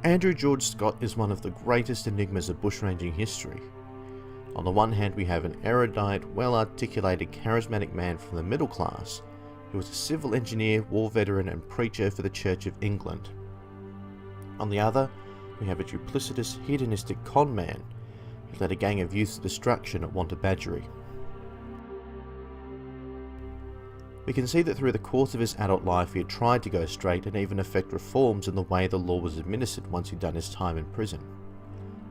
Andrew George Scott is one of the greatest enigmas of bushranging history. On the one hand, we have an erudite, well-articulated, charismatic man from the middle class who was a civil engineer, war veteran and preacher for the Church of England. On the other, we have a duplicitous, hedonistic con man who led a gang of youths to destruction at Webb-Bowen. We can see that through the course of his adult life he had tried to go straight and even effect reforms in the way the law was administered once he'd done his time in prison.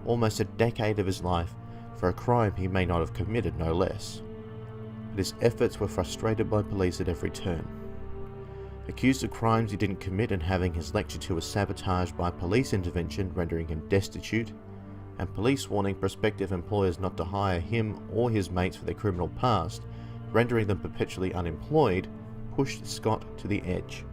Almost a decade of his life for a crime he may not have committed, no less. But his efforts were frustrated by police at every turn. Accused of crimes he didn't commit and having his lecture tour sabotaged by police intervention, rendering him destitute, and police warning prospective employers not to hire him or his mates for their criminal past, rendering them perpetually unemployed, pushed Scott to the edge.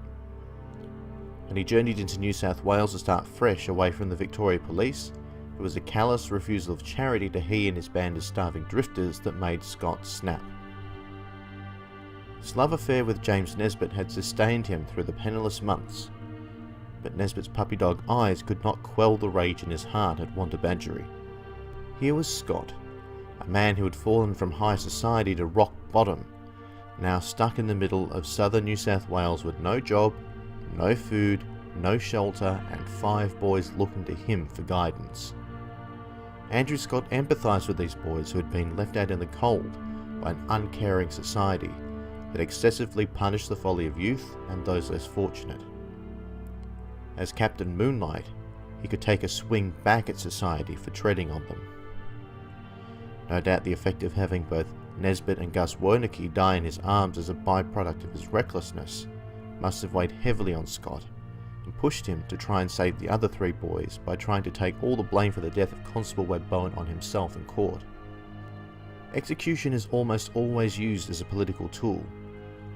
And he journeyed into New South Wales to start fresh away from the Victoria Police. It was a callous refusal of charity to he and his band of starving drifters that made Scott snap. His love affair with James Nesbitt had sustained him through the penniless months, but Nesbitt's puppy dog eyes could not quell the rage in his heart at Webb-Bowen. Here was Scott, a man who had fallen from high society to rock bottom, now stuck in the middle of southern New South Wales with no job, no food, no shelter, and 5 boys looking to him for guidance. Andrew Scott empathised with these boys who had been left out in the cold by an uncaring society that excessively punished the folly of youth and those less fortunate. As Captain Moonlite, he could take a swing back at society for treading on them. No doubt the effect of having both Nesbitt and Gus Wernicke die in his arms as a byproduct of his recklessness must have weighed heavily on Scott and pushed him to try and save the other 3 boys by trying to take all the blame for the death of Constable Webb-Bowen on himself in court. Execution is almost always used as a political tool,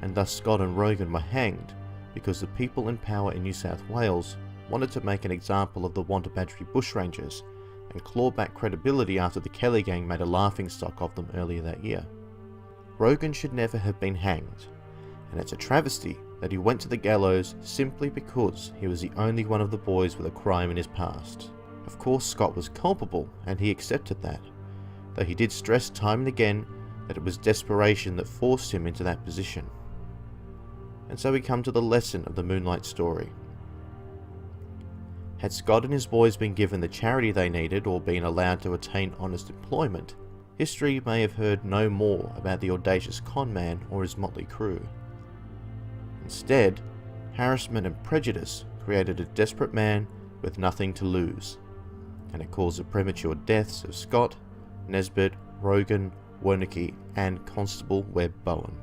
and thus Scott and Rogan were hanged because the people in power in New South Wales wanted to make an example of the Webb-Bowen bushrangers and claw back credibility after the Kelly gang made a laughingstock of them earlier that year. Rogan should never have been hanged, and it's a travesty that he went to the gallows simply because he was the only one of the boys with a crime in his past. Of course Scott was culpable, and he accepted that, though he did stress time and again that it was desperation that forced him into that position. And so we come to the lesson of the Moonlite story. Had Scott and his boys been given the charity they needed or been allowed to attain honest employment, history may have heard no more about the audacious con man or his motley crew. Instead, harassment and prejudice created a desperate man with nothing to lose, and it caused the premature deaths of Scott, Nesbitt, Rogan, Wernicke and Constable Webb-Bowen.